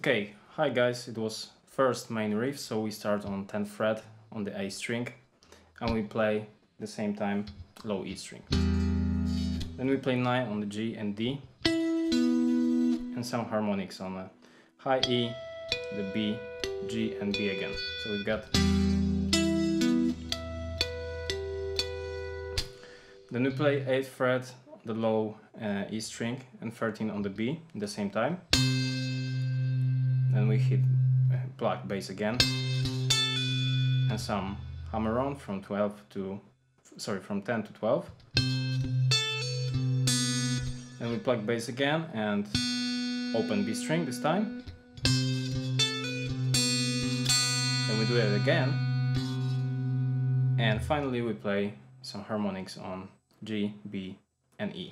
Okay, hi guys, it was first main riff, so we start on 10th fret on the A string and we play the same time low E string. Then we play 9 on the G and D and some harmonics on the high E, the B, G and B again. So we've got... Then we play 8th fret on the low E string and 13 on the B at the same time. Then we hit pluck bass again and some hammer on from 10 to 12. Then we pluck bass again and open B string this time. Then we do it again. And finally we play some harmonics on G, B and E.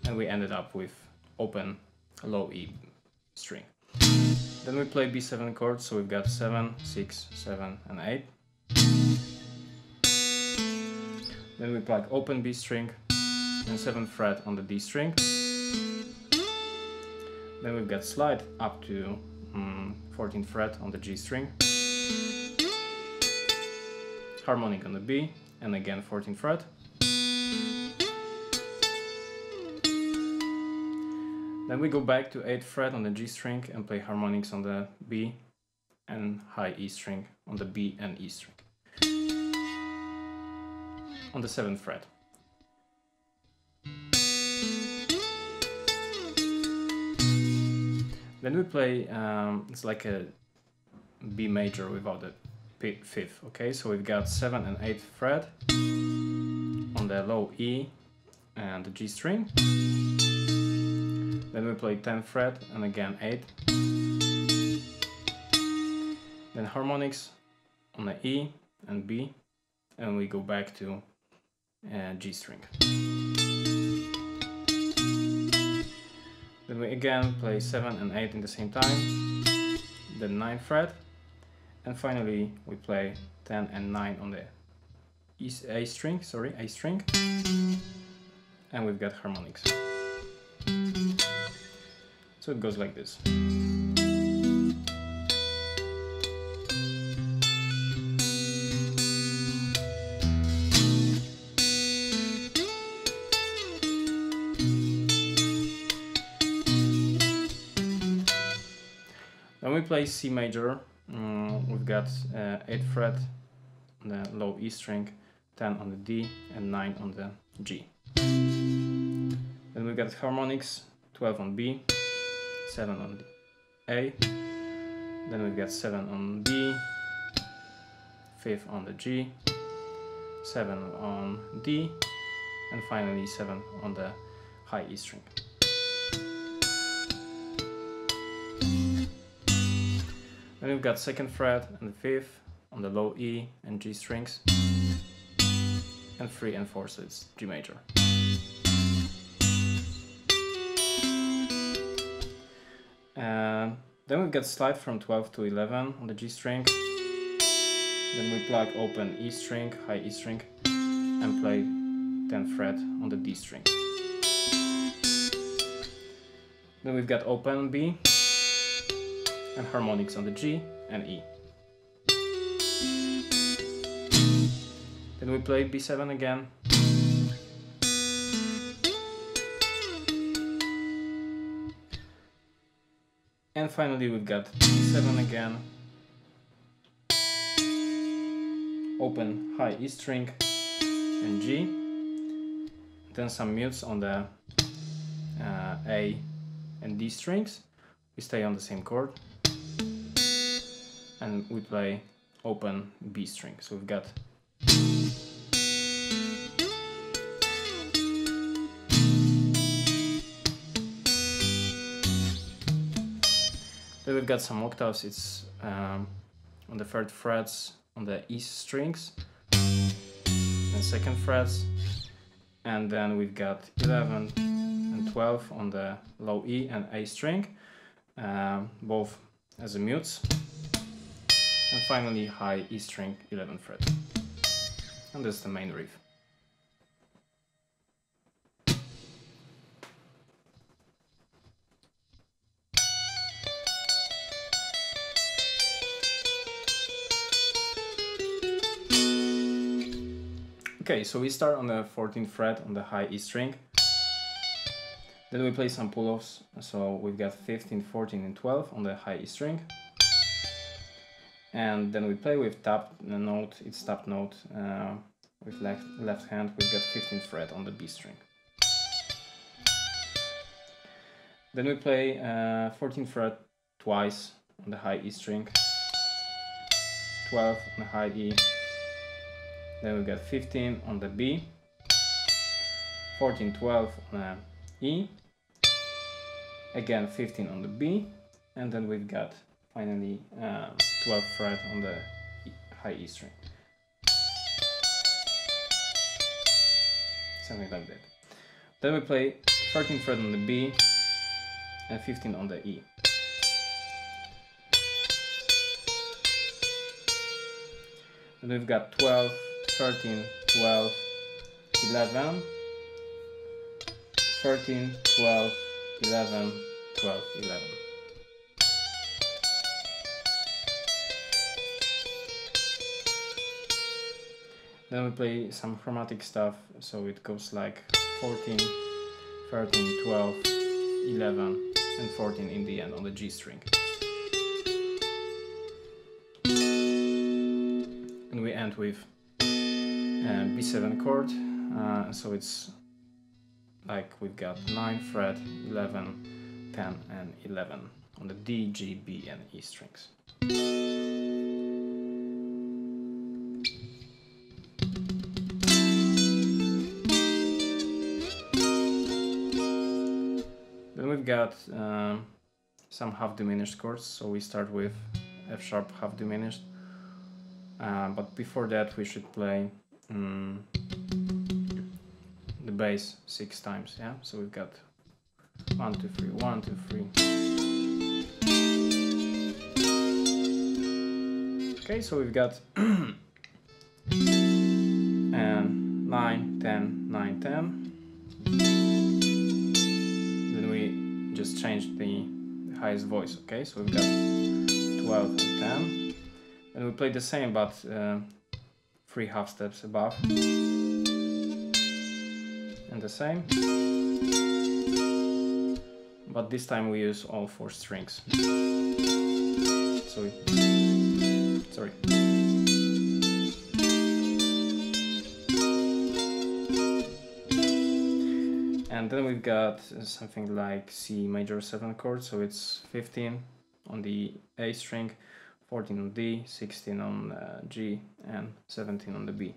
And we ended up with open low E string. Then we play B7 chords, so we've got 7, 6, 7 and 8. Then we plug open B string and 7th fret on the D string. Then we've got slide up to 14th fret on the G string. Harmonic on the B and again 14th fret. Then we go back to 8th fret on the G string and play harmonics on the B and high E string on the B and E string. On the 7th fret. Then we play, it's like a B major without the 5th, okay? So we've got 7th and 8th fret on the low E and the G string. Then we play 10th fret and again 8. Then harmonics on the E and B, and we go back to G string. Then we again play 7 and 8 in the same time, then 9th fret, and finally we play 10 and 9 on the A string, and we've got harmonics. So it goes like this. Then we play C major. We've got 8th fret on the low E string, 10 on the D and 9 on the G. Then we've got harmonics, 12 on B, 7 on the A, then we've got 7 on B, 5th on the G, 7 on D, and finally 7 on the high E string. Then we've got 2nd fret and the 5th on the low E and G strings, and 3 and 4, so it's G major. Then we've got slide from 12 to 11 on the G string. Then we plug open E string, high E string, and play 10th fret on the D string. Then we've got open B and harmonics on the G and E. Then we play B7 again. And finally we've got B7 again, open high E string and G, then some mutes on the A and D strings. We stay on the same chord and we play open B string. So we've got then we've got some octaves. It's on the 3rd frets on the E strings and 2nd frets, and then we've got 11 and 12 on the low E and A string, both as a mutes, and finally high E string 11th fret. And that's the main riff. Okay, so we start on the 14th fret on the high E string. Then we play some pull-offs, so we've got 15, 14 and 12 on the high E string. And then we play with tapped note, it's tapped note, with left hand, we've got 15th fret on the B string. Then we play 14th fret twice on the high E string, 12 on the high E, then we got 15 on the B, 14, 12 on the E, again 15 on the B, and then we've got finally 12th fret on the high E string. Something like that. Then we play 13th fret on the B and 15 on the E. And we've got 12, 13, 12, 11, 13, 12, 11, 12, 11. Then we play some chromatic stuff, so it goes like 14, 13, 12, 11 and 14 in the end on the G string. And we end with B7 chord, so it's like we've got 9th fret, 11, 10 and 11 on the D, G, B and E strings. Then we've got some half diminished chords, so we start with F sharp half diminished, but before that we should play the bass 6 times, yeah? So we've got 1, 2, 3, 1, 2, 3. Okay, so we've got and 9, 10, 9, 10. Then we just change the highest voice, okay? So we've got 12 and 10. And we play the same, but 3 half steps above. And the same. But this time we use all 4 strings. Sorry. And then we've got something like C major 7 chord, so it's 15 on the A string, 14 on D, 16 on G, and 17 on the B.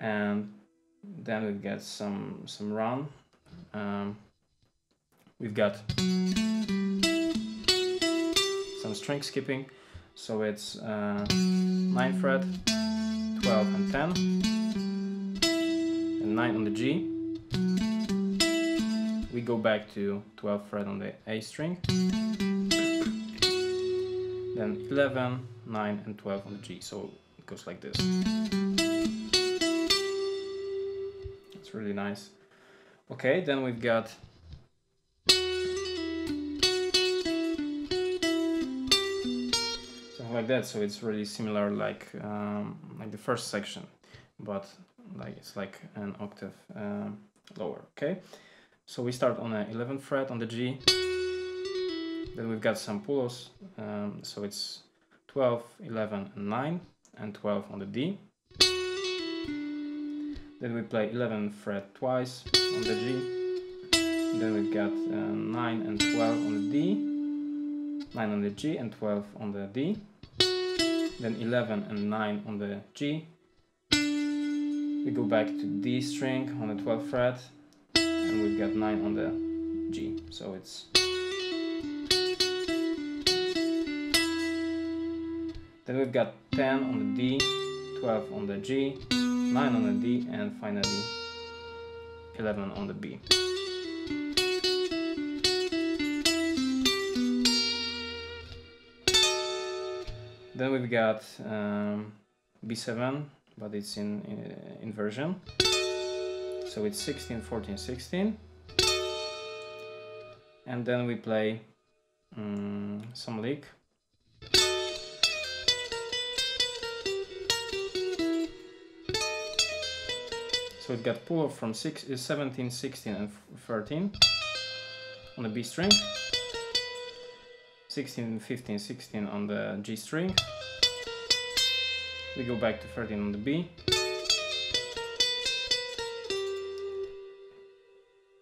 And then we've got some run. We've got some string skipping, so it's 9th fret, 12 and 10, and 9 on the G. We go back to 12th fret on the A string, then 11, 9 and 12 on the G, so it goes like this. It's really nice. Okay, then we've got something like that, so it's really similar like the first section, but like it's like an octave lower. Okay, so we start on the 11th fret on the G, then we've got some pull-offs, so it's 12, 11 and 9 and 12 on the D. Then we play 11th fret twice on the G. Then we've got 9 and 12 on the D, 9 on the G and 12 on the D. Then 11 and 9 on the G. We go back to D string on the 12th fret, and we've got 9 on the G. So it's then we've got 10 on the D, 12 on the G, 9 on the D, and finally 11 on the B. Then we've got B7, but it's in inversion. So it's 16, 14, 16. And then we play some lick. So we've got pull off from 17, 16 and 13 on the B string, 16, 15, 16 on the G string, we go back to 13 on the B,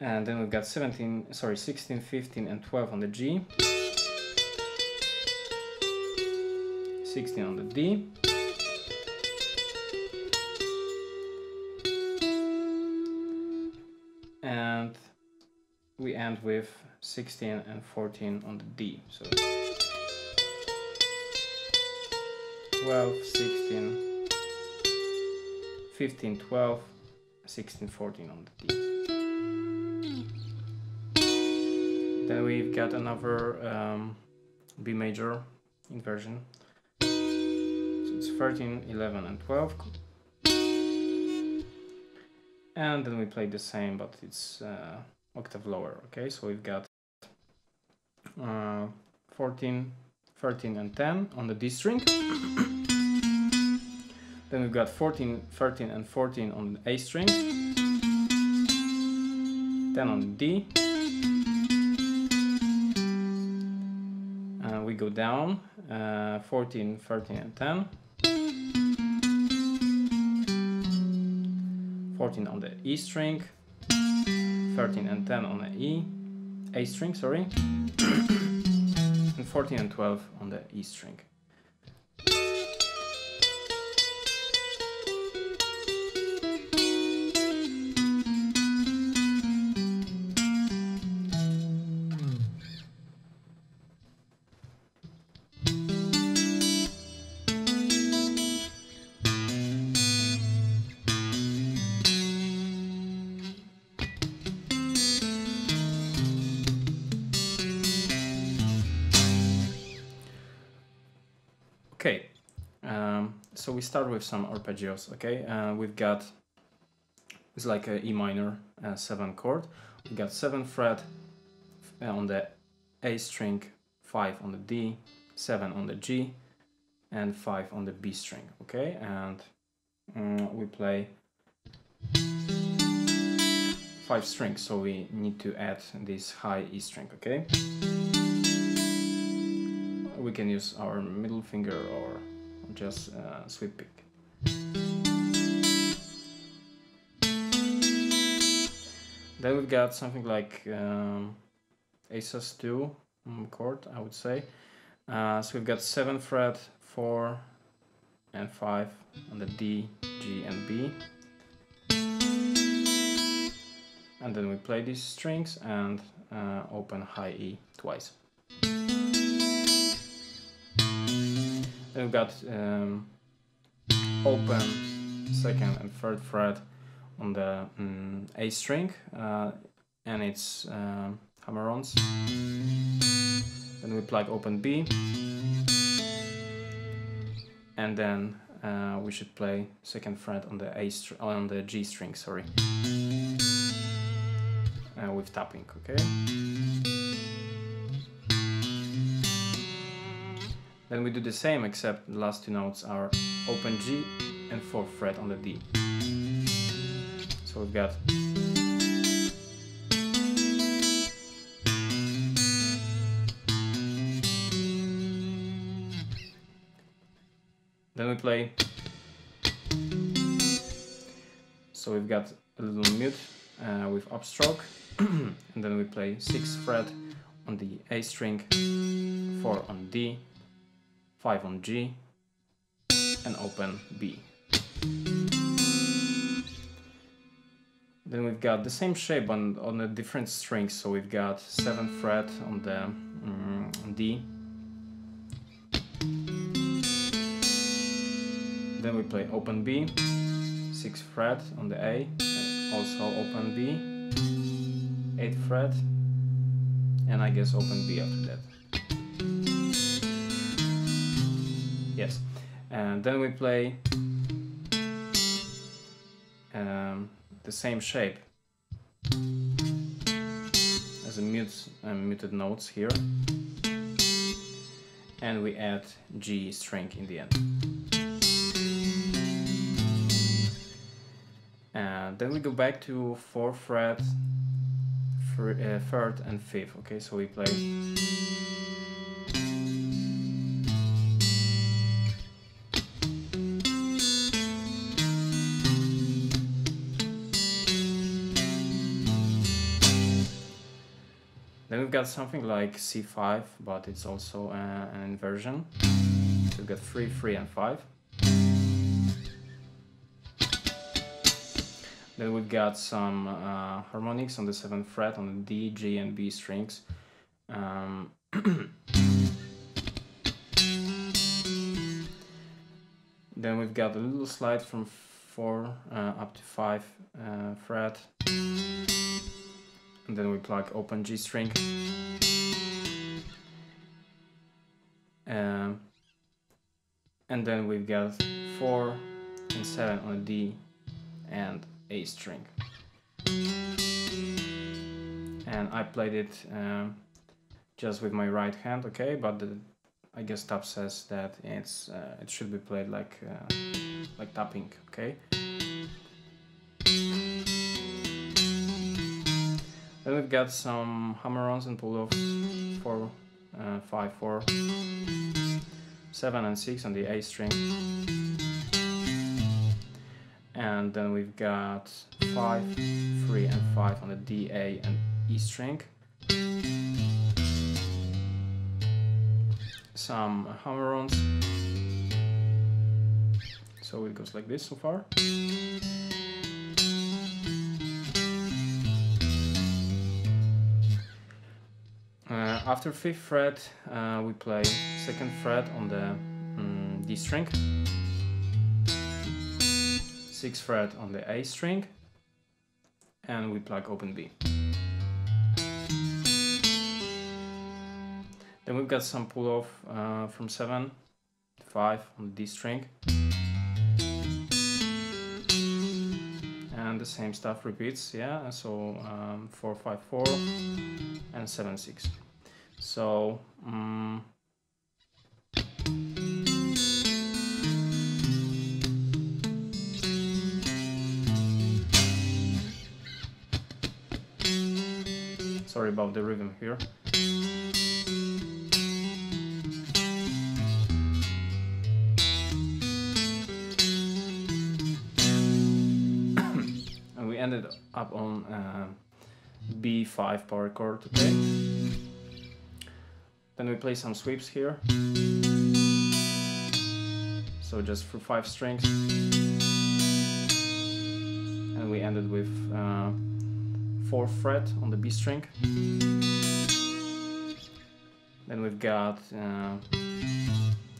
and then we've got 16, 15 and 12 on the G, 16 on the D, and we end with 16 and 14 on the D. So 12, 16, 15, 12, 16, 14 on the D. Then we've got another B major inversion. So it's 13, 11 and 12. And then we play the same, but it's octave lower. Okay, so we've got 14, 13 and 10 on the D string. Then we've got 14, 13 and 14 on the A string. 10 on the D. And we go down 14, 13 and 10. 14 on the E string, 13 and 10 on the A string, sorry, and 14 and 12 on the E string. Okay, so we start with some arpeggios. Okay, we've got, it's like a E minor 7 chord. We got 7th fret on the A string, 5 on the D, 7 on the G, and 5 on the B string. Okay, and we play 5 strings, so we need to add this high E string. Okay. We can use our middle finger or just sweep pick. Then we've got something like A sus2 chord, I would say. So we've got 7th fret, 4 and 5 on the D, G and B. And then we play these strings and open high E twice. Then we've got open 2nd and 3rd fret on the A string, and it's hammer-ons. Then we plug open B, and then we should play 2nd fret on the G string, sorry, with tapping. Okay. Then we do the same, except the last 2 notes are open G and 4th fret on the D. So we've got then we play, so we've got a little mute with upstroke, and then we play 6th fret on the A string, 4 on D, 5 on G, and open B. Then we've got the same shape on a different strings, so we've got 7th fret on the D. Then we play open B, 6th fret on the A, also open B, 8th fret, and I guess open B after that. Yes, and then we play the same shape as a muted notes here, and we add G string in the end. And Then we go back to 4th fret, 3rd and 5th. Okay, so we play. Then we've got something like C5, but it's also an inversion. So we've got 3, 3 and 5. Then we've got some harmonics on the 7th fret on the D, G and B strings. Then we've got a little slide from 4 up to 5 fret. And then we plug open G string. And then we've got 4 and 7 on a D and A string. And I played it just with my right hand, okay, but I guess tab says that it should be played like tapping, okay. Then we've got some hammer-ons and pull-offs, 4, 5, 4, 7 and 6 on the A string. And then we've got 5, 3 and 5 on the D, A and E string. Some hammer-ons. So it goes like this so far. After 5th fret, we play 2nd fret on the D string, 6th fret on the A string, and we plug open B. Then we've got some pull-off from 7 to 5 on the D string, and the same stuff repeats, yeah. So 4, 5, 4 and 7, 6. So sorry about the rhythm here. And we ended up on B5 power chord, okay. Then we play some sweeps here. So just for 5 strings. And we ended with 4th fret on the B string. Then we've got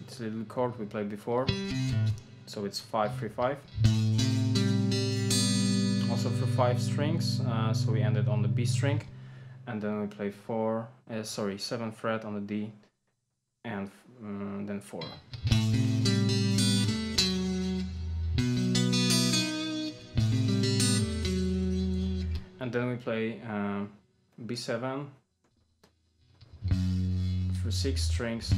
this little chord we played before. So it's 5, 3, 5. Also for 5 strings, so we ended on the B string. And then we play 7th fret on the D, and then 4. And then we play B7 for 6 strings.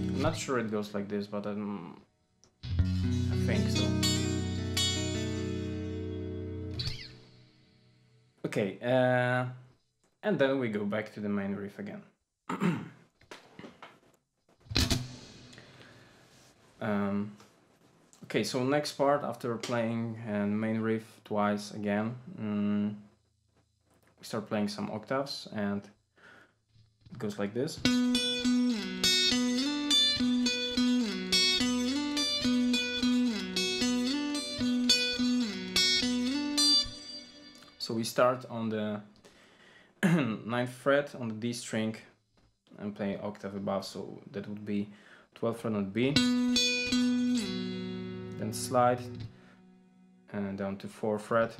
I'm not sure it goes like this, but I think so. Okay, and then we go back to the main riff again. Okay, so next part, after playing the main riff twice again, we start playing some octaves, and it goes like this. So we start on the 9th fret on the D string and play octave above, so that would be 12th fret on B. Then slide and down to 4th fret.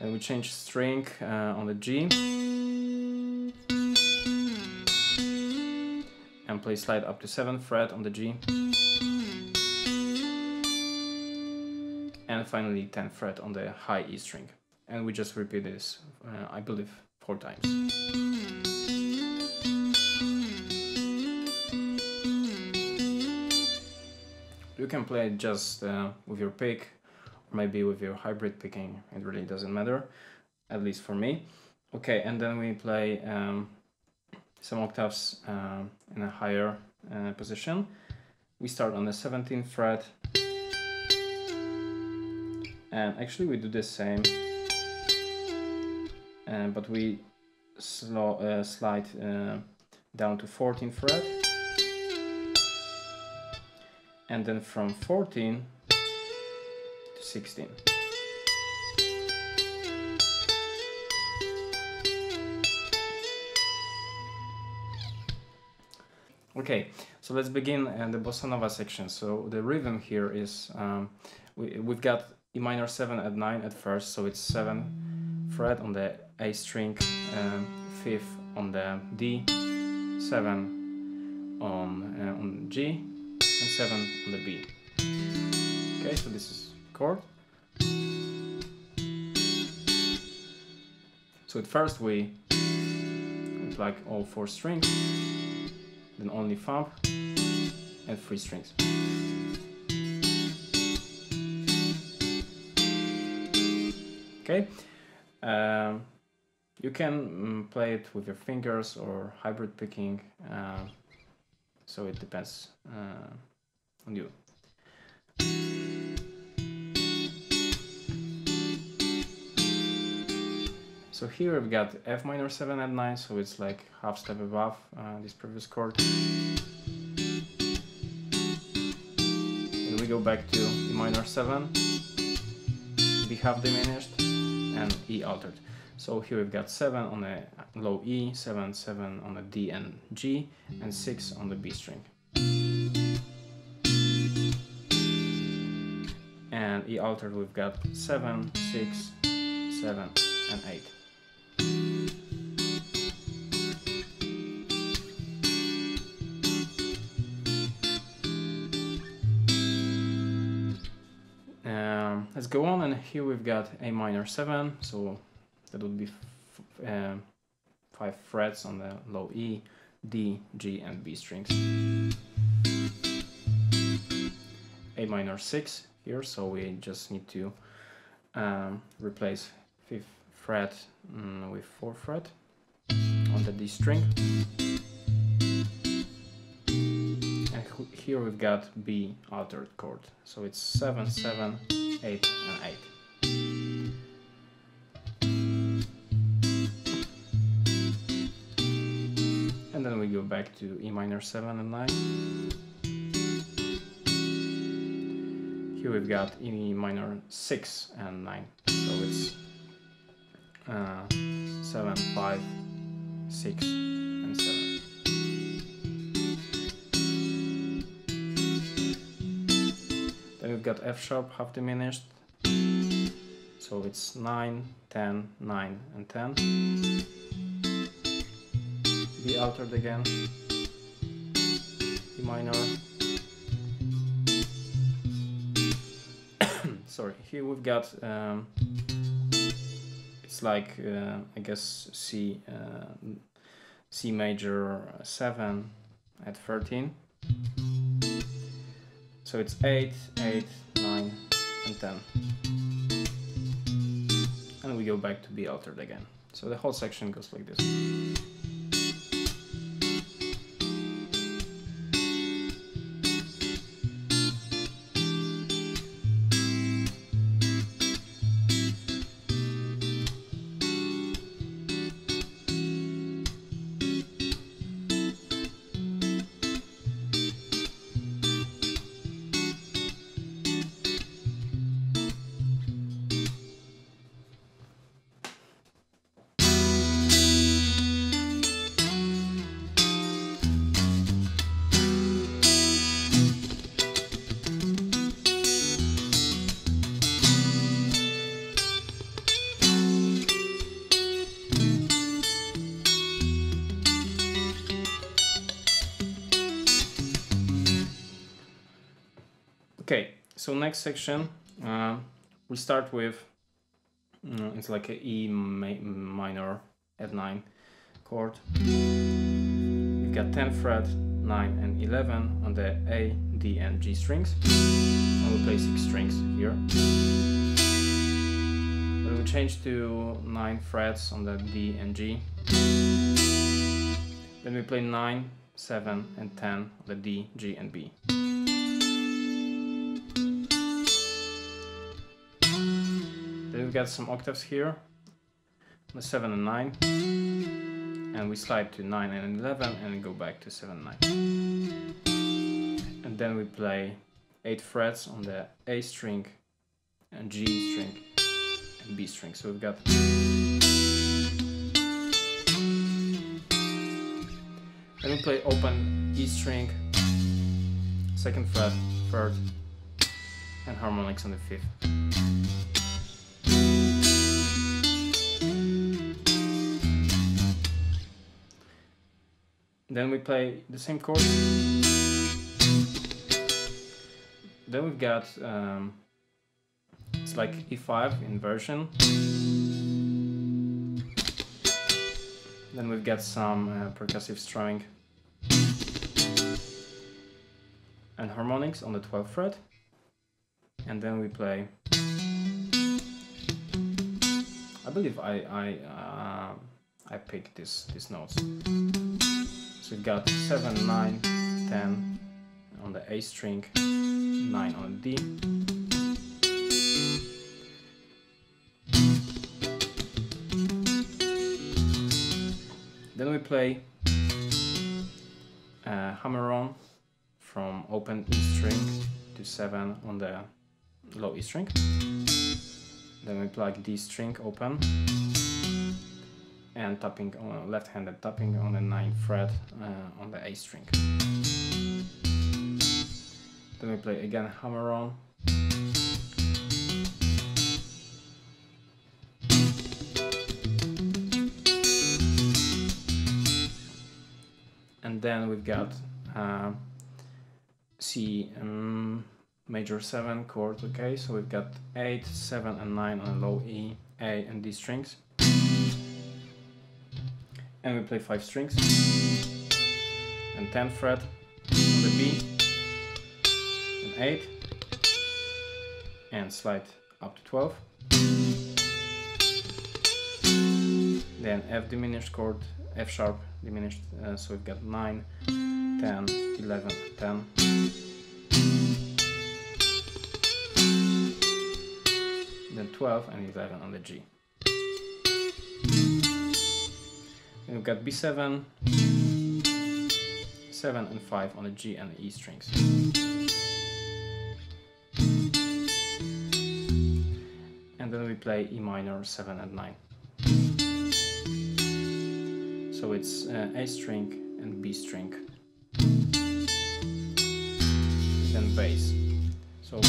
And we change string on the G. And play slide up to 7th fret on the G. And finally 10th fret on the high E string. And we just repeat this, I believe, 4 times. You can play it just with your pick, or maybe with your hybrid picking. It really doesn't matter, at least for me. Okay, and then we play some octaves in a higher position. We start on the 17th fret, and actually we do the same, but we slide down to 14th fret, and then from 14 to 16. Okay, so let's begin the Bossa Nova section. So the rhythm here is, we've got E minor 7 at 9 at first, so it's 7th fret on the A string, 5th on the D, 7 on G, and 7 on the B. Okay, so this is chord. So at first we plug all 4 strings, then only thumb and 3 strings. Okay, you can play it with your fingers or hybrid picking, so it depends on you. So here we've got F minor 7 at 9, so it's like half step above this previous chord. And we go back to E minor 7, B half diminished, and E altered. So here we've got 7 on the low E, 7, 7 on the D and G, and 6 on the B string. And E altered we've got 7, 6, 7, and 8. Let's go on, and here we've got A minor 7, so that would be 5 frets on the low E, D, G, and B strings. A minor 6 here, so we just need to replace 5th fret with 4th fret on the D string. And here we've got B altered chord, so it's 7, 7, 8, and 8. And then we go back to E minor 7 and 9. Here we've got E minor 6 and 9, so it's 7, 5, 6, and 7. Then we've got F sharp half diminished, so it's 9, 10, 9, and 10. B altered again, E minor. Sorry, here we've got it's like I guess C major 7 at 13. So it's 8, 8, 9, and 10. And we go back to B altered again. So the whole section goes like this. Okay, so next section we start with it's like a E minor at 9 chord. We've got 10th fret, 9 and 11 on the A, D and G strings, and we'll play 6 strings here. Then we change to 9 frets on the D and G. Then we play 9, 7 and 10 on the D, G and B. Then we've got some octaves here, the 7 and 9, and we slide to 9 and 11 and go back to 7 and 9. And then we play 8 frets on the A string and G string and B string. So we've got then we play open E string, 2nd fret, 3rd, and harmonics on the 5th. Then we play the same chord. Then we've got it's like E5 inversion. Then we've got some percussive strumming and harmonics on the 12th fret. And then we play, I believe I picked these notes. So we've got 7, 9, 10 on the A string, 9 on the D. Then we play hammer-on from open E string to 7 on the low E string. Then we play D string open and tapping on left-handed tapping on the 9th fret on the A string. Then we play again hammer-on. And then we've got C major 7 chord, okay, so we've got 8, 7 and 9 on low E, A and D strings. And we play 5 strings and 10th fret on the B and 8 and slide up to 12. Then F diminished chord, F sharp diminished, so we've got 9, 10, 11, 10. Then 12 and 11 on the G. Then we've got B7, 7 and 5 on the G and the E strings. And then we play E minor 7 and 9. So it's A string and B string, then bass. So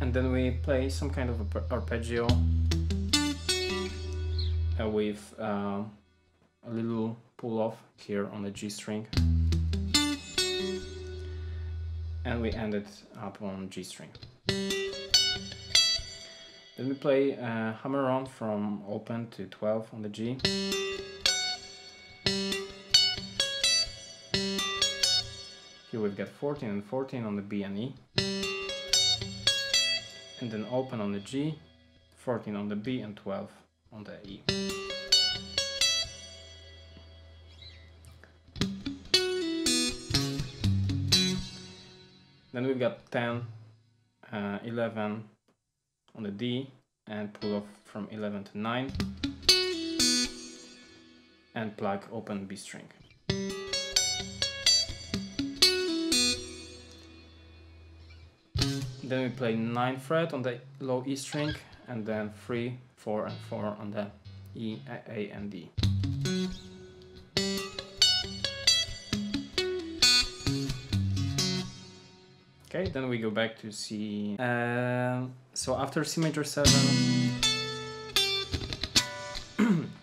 and then we play some kind of arpeggio with a little pull off here on the G string, and we end it up on G string. Then we play hammer-on from open to 12 on the G. Here we've got 14 and 14 on the B and E, and then open on the G, 14 on the B and 12 on the E. Then we've got 10, 11 on the D and pull off from 11 to 9 and plug open B string. Then we play 9th fret on the low E string and then 3, 4 and 4 on the E, A and D. Okay, then we go back to C. So after C major 7,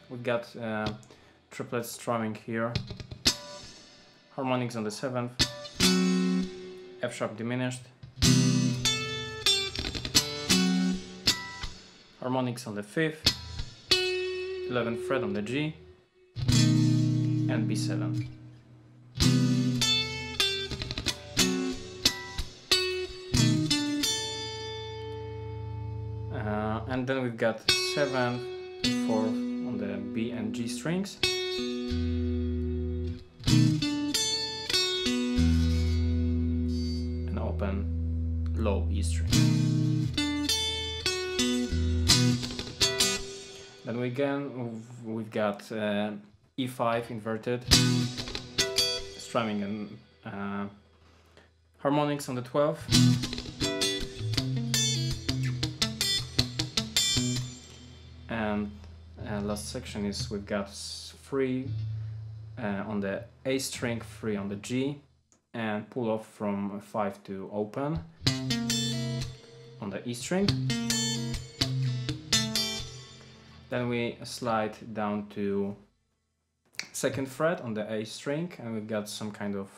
we've got triplet strumming here, harmonics on the 7th, F sharp diminished, harmonics on the 5th, 11th fret on the G, and B7. And then we've got 7th, 4th on the B and G strings, and open low E string. Then we've got E5 inverted, strumming and harmonics on the 12th, and last section is we've got 3 on the A string, 3 on the G, and pull off from 5 to open on the E string. Then we slide down to 2nd fret on the A string, and we've got some kind of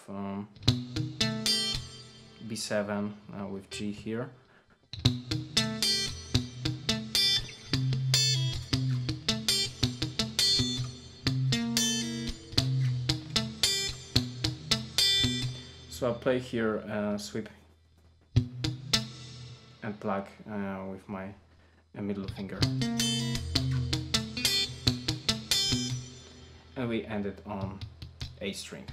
B7 with G here. So I'll play here sweep and pluck with my middle finger. And we end it on A string.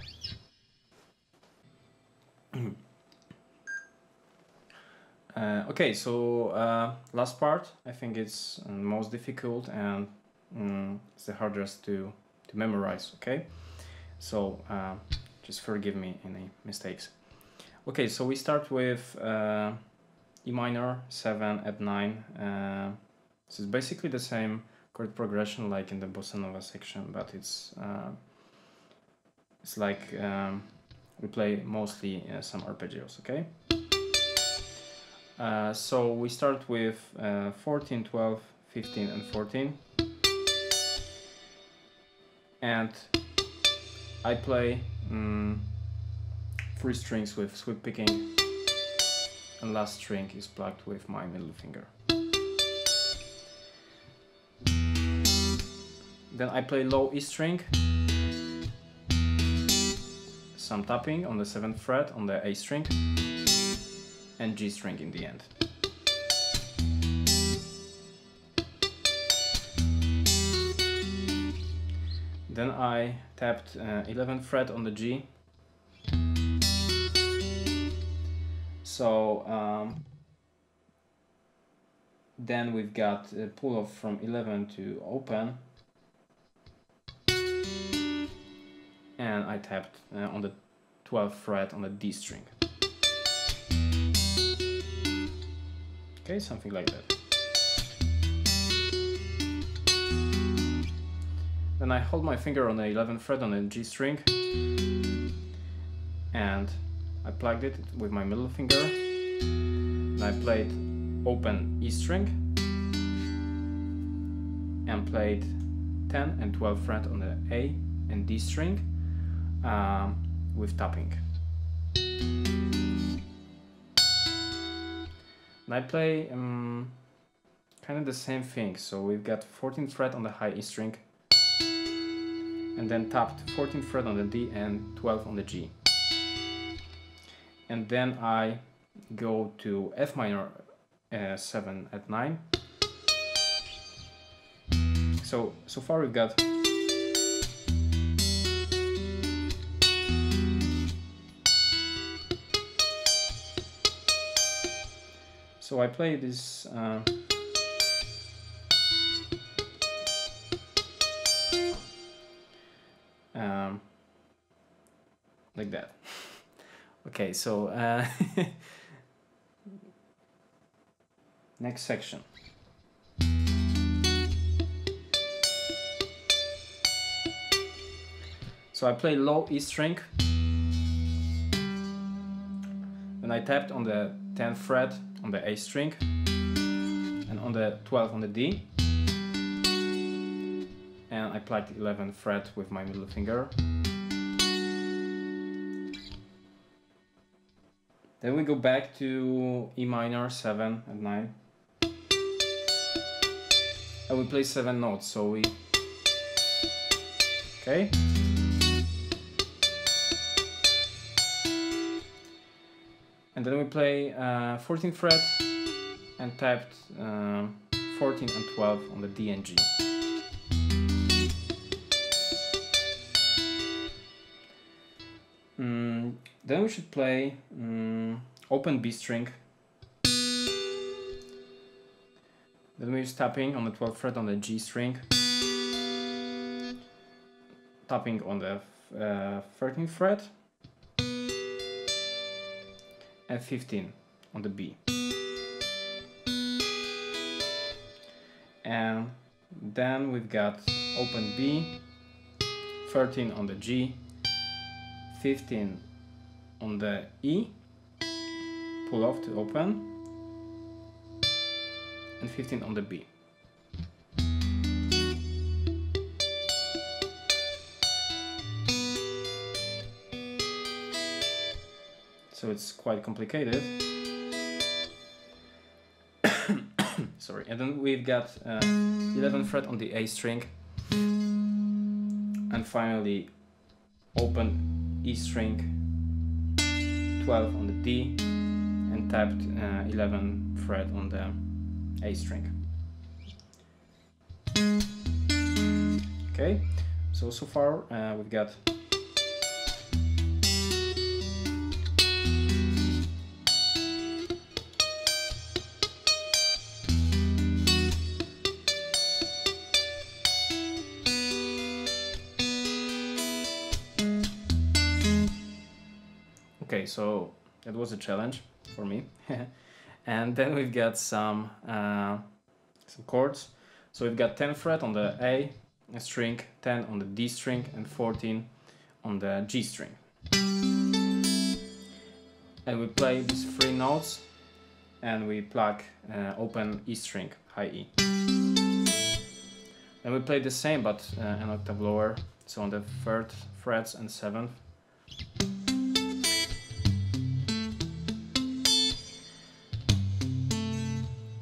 Okay, so last part, I think it's most difficult and it's the hardest to memorize, okay? So just forgive me any mistakes. Okay, so we start with E minor, 7 at 9. This is basically the same chord progression like in the Bossa Nova section, but it's like we play mostly some arpeggios, okay? So we start with 14, 12, 15 and 14, and I play 3 strings with sweep picking, and last string is plucked with my middle finger. Then I play low E string, some tapping on the 7th fret on the A string, and G string in the end. Then I tapped 11th fret on the G. So then we've got a pull off from 11 to open, and I tapped on the 12th fret on the D string. Okay, something like that. Then I hold my finger on the 11th fret on the G string, and I plugged it with my middle finger, and I played open E string, and played 10 and 12th fret on the A and D string with tapping. And I play kind of the same thing, so we've got 14th fret on the high E string, and then tapped 14th fret on the D and 12 on the G. And then I go to F minor 7 at 9. So far we've got so I play this like that. Okay, so next section. So I play low E string, then I tapped on the 10th fret on the A string, and on the 12th on the D, and I plucked 11th fret with my middle finger. Then we go back to E minor, 7 and 9. And we play 7 notes, so we... Okay. And then we play 14th fret and tapped 14 and 12 on the D and G. Then we should play open B string. Then we're tapping on the 12th fret on the G string, tapping on the 13th fret, and 15 on the B. And then we've got open B, 13 on the G, 15 on the E, pull off to open, and 15 on the B. So it's quite complicated. Sorry. And then we've got 11th fret on the A string, and finally open E string, 12 on the D, and tapped 11th fret on the A string. Okay, so far we've got okay, so that was a challenge for me. And then we've got some chords. So we've got 10th fret on the A string, 10 on the D string, and 14 on the G string. And we play these 3 notes, and we pluck open E string, high E. Then we play the same, but an octave lower, so on the 3rd frets and 7th.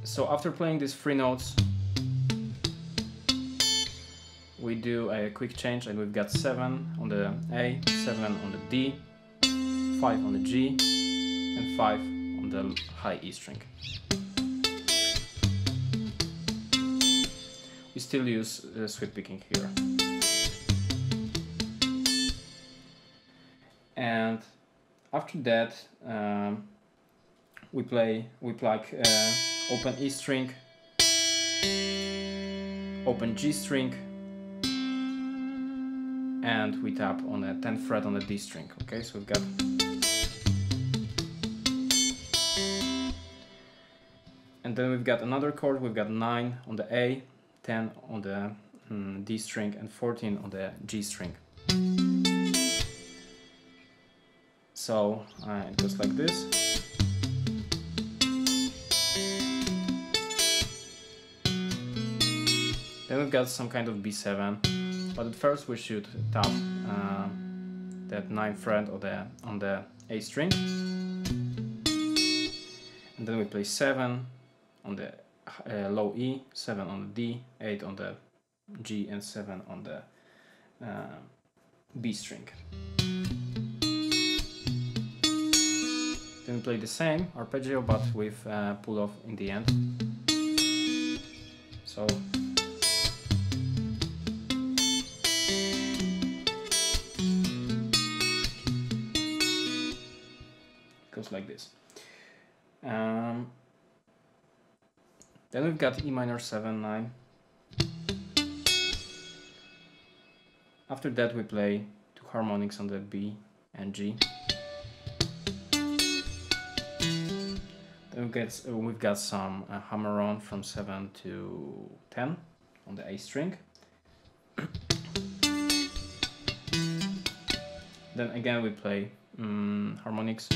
So after playing these 3 notes, we do a quick change, and we've got 7 on the A, 7 on the D, 5 on the G, and 5 on the high E string. We still use sweep picking here. And after that, we pluck open E string, open G string, and we tap on the 10th fret on the D string. Okay, so we've got and then we've got another chord. We've got 9 on the A, 10 on the D string, and 14 on the G string. So it goes like this. Then we've got some kind of B7, but at first we should tap that 9th fret on the A string, and then we play 7 on the low E, 7 on the D, 8 on the G, and 7 on the B string. Then we play the same arpeggio, but with pull off in the end. So goes like this. Then we've got E minor 7, 9. After that we play 2 harmonics on the B and G. Then we've got some hammer-on from 7 to 10 on the A string. Then again we play harmonics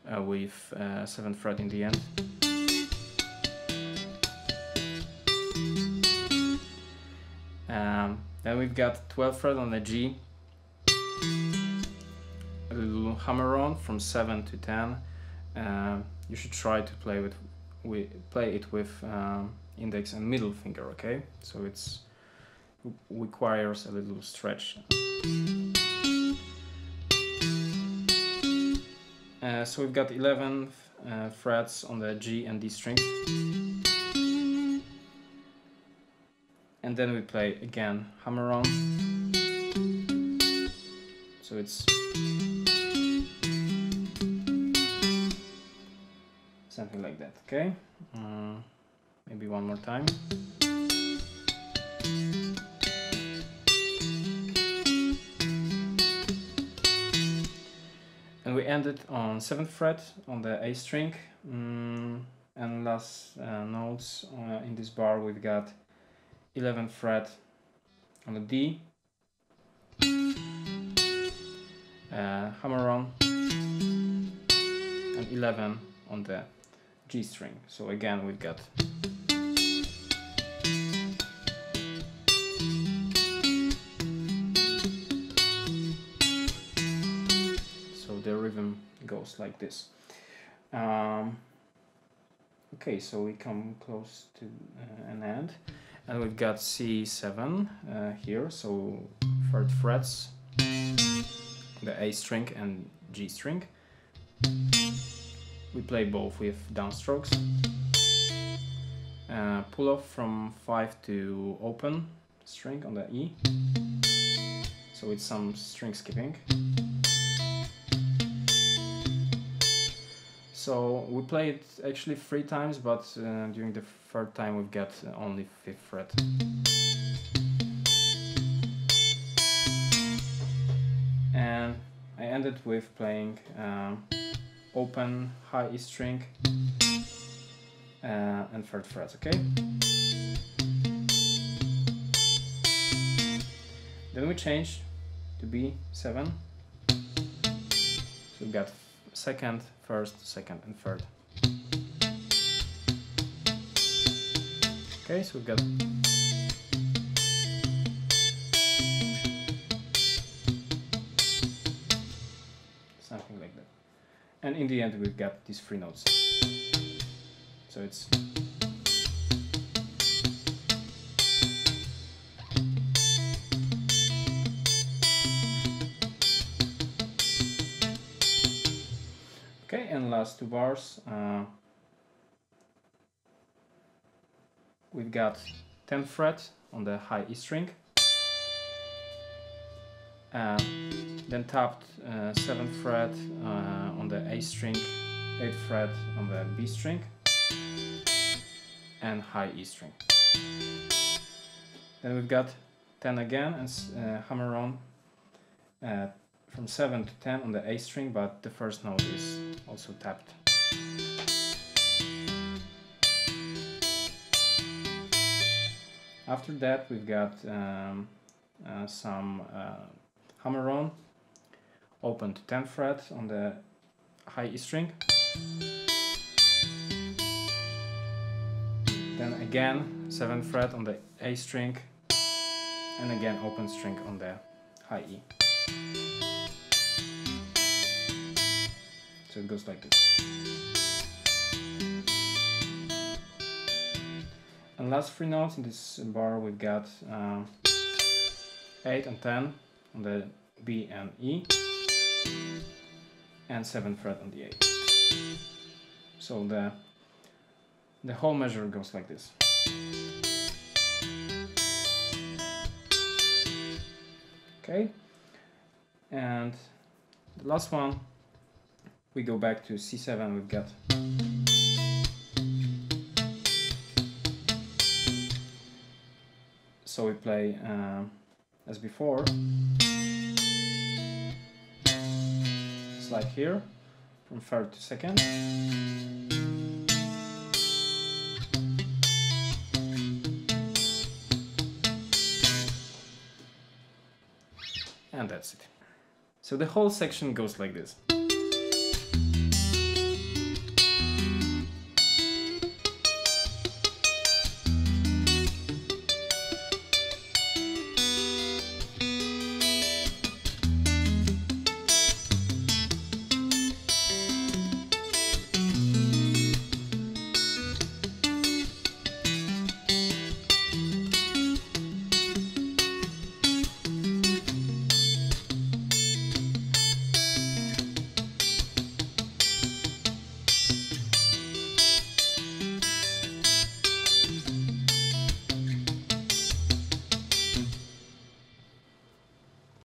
with 7th fret in the end. Then we've got 12th fret on the G a little hammer on from 7 to 10. You should try to play it with index and middle finger, okay? So it requires a little stretch. So we've got 11 frets on the G and D strings. And then we play again hammer on. So it's something like that, okay? Maybe one more time. And we ended on 7th fret on the A string. And last notes in this bar we've got 11th fret on the D, hammer on, and 11 on the G string. So again we've got the rhythm goes like this. Okay, so we come close to an end, and we've got C7 here, so 3rd frets, the A string and G string. We play both with downstrokes. Pull off from 5 to open string on the E, so it's some string skipping. So we play it actually 3 times, but during the 3rd time we've got only 5th fret. And I ended with playing open high E string and 3rd fret, okay? Then we change to B7. So we've got 2nd, 1st, 2nd and 3rd. Okay, so we've got something like that. And in the end we've got these 3 notes. So it's okay, and last 2 bars we've got 10th fret on the high E string, then tapped 7th fret on the A string, 8th fret on the B string, and high E string. Then we've got 10 again and hammer on from 7 to 10 on the A string, but the 1st note is also tapped. After that we've got some hammer on, open to 10th fret on the high E string, then again 7th fret on the A string, and again open string on the high E. So it goes like this. And last 3 notes in this bar we've got 8 and 10 on the B and E, and 7th fret on the A. So the whole measure goes like this. Okay, and the last one we go back to C7. We've got so we play as before, slide here from 3rd to 2nd, and that's it. So the whole section goes like this.